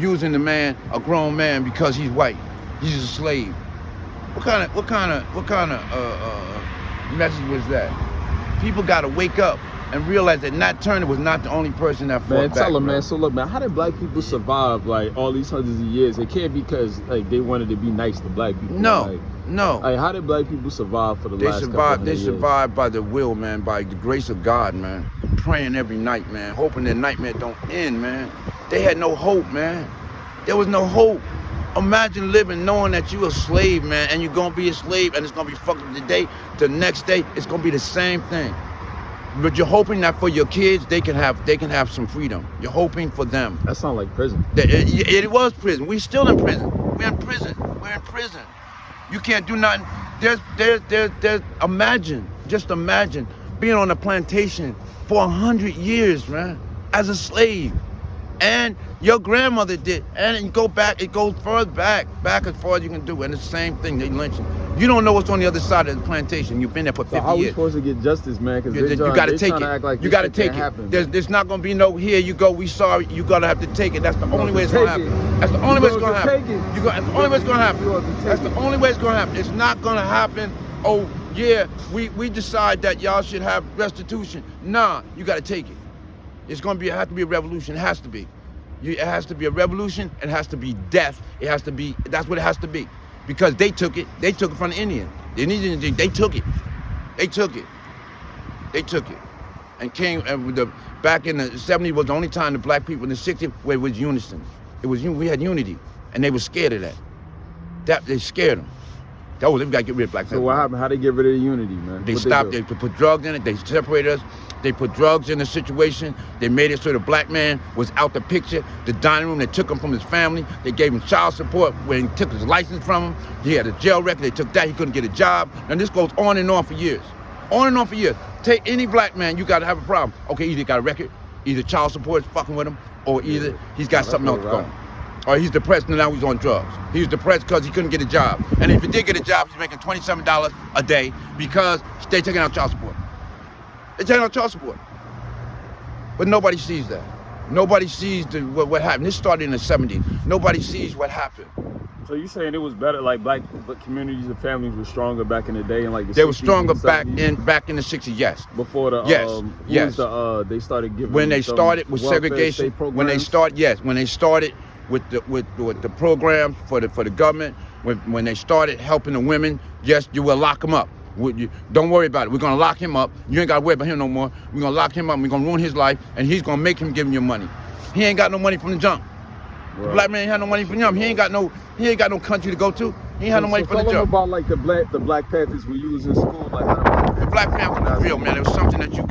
using the man, a grown man, because he's white. He's a slave. What kind of message was that? People got to wake up and realize that Nat Turner was not the only person that fought back. Tell them, man. So look, man, how did black people survive like all these hundreds of years? It can't be because like they wanted to be nice to black people. No, no. Like, how did black people survive for the last couple of They years? survived by the will, man, by the grace of God, man. Praying every night, man, hoping their nightmare don't end, man. They had no hope, man. There was no hope. Imagine living knowing that you're a slave, man, and you're gonna be a slave, and it's gonna be fucked up today. The next day, it's gonna be the same thing. But you're hoping that for your kids, they can have some freedom. You're hoping for them. That sounds like prison. It was prison. We're still in prison. We're in prison. We're in prison. You can't do nothing. Just imagine being on a plantation for 100 years, man, as a slave. And your grandmother did. And you go back, it goes further back as far as you can do. And it's the same thing, they lynch you. You don't know what's on the other side of the plantation. You've been there for 50 years. How are we supposed to get justice, man? Because you got to take it. Like you got to take it. There's not going to be no, here you go, we sorry. You got to have to take it. That's the only way it's going to happen. That's the only way it's going to happen. That's the only way it's going to happen. That's the only way it's going to happen. It's not going to happen, oh, yeah, we decide that y'all should have restitution. Nah, you got to take it. It's going to have to be a revolution. It has to be. It has to be a revolution. It has to be death. It has to be, that's what it has to be. Because they took it. They took it from the Indians. The Indians, they took it. They took it. They took it. And came, back in the 70s was the only time the black people in the 60s where it was unison. We had unity. And they were scared of that. They scared them. That was, we got to get rid of black people. So what happened? How they get rid of the unity, man? They stopped, they put drugs in it, they separated us, they put drugs in the situation, they made it so the black man was out the picture, the dining room, they took him from his family, they gave him child support when he took his license from him, he had a jail record, they took that, he couldn't get a job, and this goes on and on for years. On and on for years. Take any black man, you gotta have a problem. Okay, either he got a record, either child support is fucking with him, or either he's got something else going. Or he's depressed and now he's on drugs. He was depressed because he couldn't get a job. And if he did get a job, he's making $27 a day because they're taking out child support. They're taking out child support. But nobody sees that. Nobody sees what happened. This started in the 70s. Nobody sees what happened. So you saying it was better, like black communities and families were stronger back in the day, and like the they 60s were stronger back in in the 60s, yes. Before the yes. They started giving when they started with segregation. When they started with the programs for the government, when they started helping the women, yes, you will lock them up. Don't worry about it. We're gonna lock him up. You ain't gotta worry about him no more. We're gonna lock him up. We're gonna ruin his life, and he's gonna make him give him your money. He ain't got no money from the jump. Right. The black man ain't had no money from him. He ain't got no country to go to. He ain't had no money from the jump. About like the Black Panthers we use in school, like the Black Panthers was real, man. It was something that you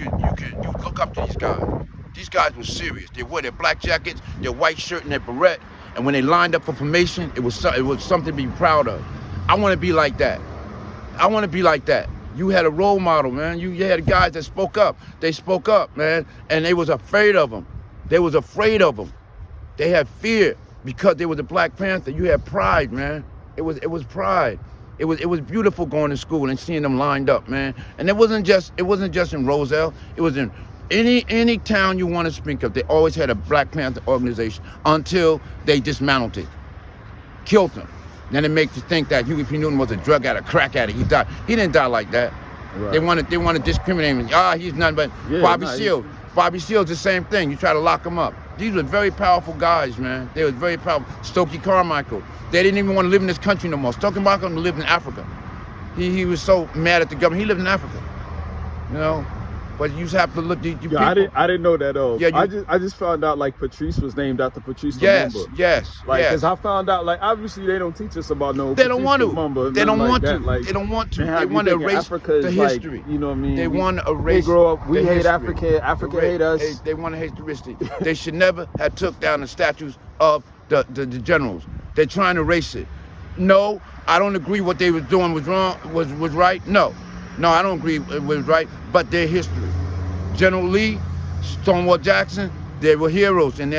look up to these guys. These guys were serious. They wore their black jackets, their white shirt, and their beret. And when they lined up for formation, it was something to be proud of. I want to be like that. I want to be like that. You had a role model, man. You had guys that spoke up. They spoke up, man, and they was afraid of them. They was afraid of them. They had fear because they was a Black Panther. You had pride, man. It was pride. It was beautiful going to school and seeing them lined up, man. And it wasn't just in Roselle. It was in any town you want to speak of. They always had a Black Panther organization until they dismantled it, killed them. Then it makes you think that Huey P. Newton was a drug addict, crack addict. He died. He didn't die like that. Right. They want to discriminate him. He's nothing but Bobby Seale. Bobby Seale's the same thing. You try to lock him up. These were very powerful guys, man. They were very powerful. Stokely Carmichael. They didn't even want to live in this country no more. Stokely Carmichael lived in Africa. He was so mad at the government. He lived in Africa, you know. But you just have to look. I didn't know that. I just found out like Patrice was named after Patrice Lumumba. Yes. Because I found out like obviously they don't teach us about no. They don't want to. They don't want to. Like, they don't want to. They want to erase the history. Like, you know what I mean? They want to erase. We grow up. We hate Africa. Africa hate us. They want to hate the history. They should never have took down the statues of the generals. They're trying to erase it. No, I don't agree what they were doing was wrong. Was right. No, I don't agree it was right. But their history. General Lee, Stonewall Jackson, they were heroes, and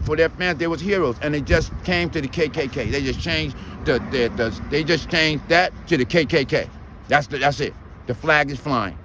for their fans, they was heroes, and they just came to the KKK. They just changed they just changed that to the KKK. That's it. The flag is flying,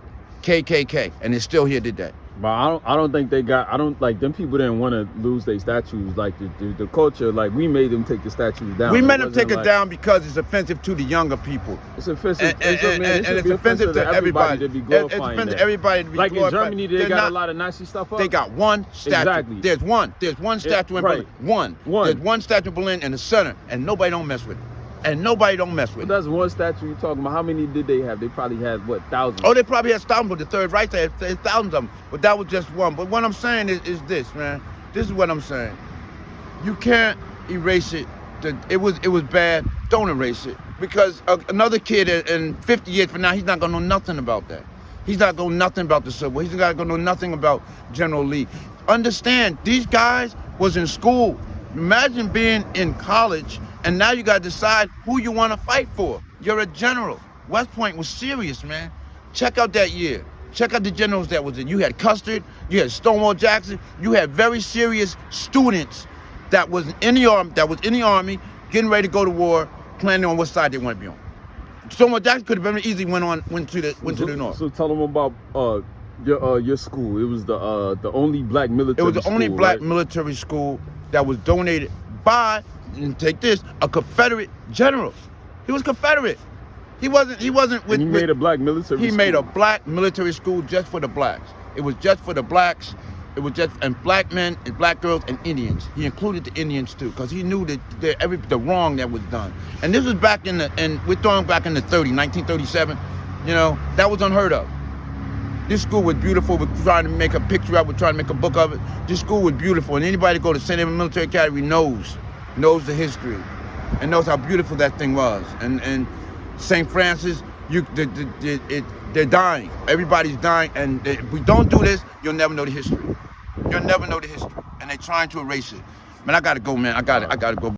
KKK, and it's still here today. But I don't think they got. I don't like them people didn't want to lose their statues. Like the culture, like we made them take the statues down. We made them take it down because it's offensive to the younger people. It's offensive, and it's offensive to everybody. To be It's glorifying offensive that. to everybody to be Like glorifying. in Germany, they got a lot of Nazi stuff up. They got one statue. Exactly. There's one statue in Berlin. One. There's one statue in Berlin in the center, and nobody don't mess with it. And nobody don't mess with it. That's one statue you're talking about. How many did they have? They probably had, what, thousands? Oh, they probably had thousands, but the Third Reich had thousands of them. But that was just one. But what I'm saying is this, man. This is what I'm saying. You can't erase it. It was bad. Don't erase it. Because another kid in 50 years from now, he's not going to know nothing about that. He's not going to know nothing about the Civil War. He's not going to know nothing about General Lee. Understand, these guys was in school. Imagine being in college, and now you got to decide who you want to fight for. You're a general. West Point was serious, man. Check out that year. Check out the generals that was in. You had Custer, you had Stonewall Jackson, you had very serious students that was in the army, getting ready to go to war, planning on what side they want to be on. Stonewall Jackson could have been easily went to the north. So tell them about your school. It was the only black military. It was the only school, black right? military school that was donated by, and take this, a Confederate general. He was Confederate. He wasn't with. And he made a black military. He made a black military school just for the blacks. It was just for the blacks. It was just and black men and black girls and Indians. He included the Indians too, because he knew that the wrong that was done. And this was back we're throwing back in the 30s, 1937. You know, that was unheard of. This school was beautiful. We're trying to make a picture of it. We're trying to make a book of it. This school was beautiful, and anybody that go to St. Edmund Military Academy knows the history, and knows how beautiful that thing was. And St. Francis, they're dying. Everybody's dying, and if we don't do this, you'll never know the history. You'll never know the history, and they're trying to erase it. Man, I gotta go, man. I gotta go.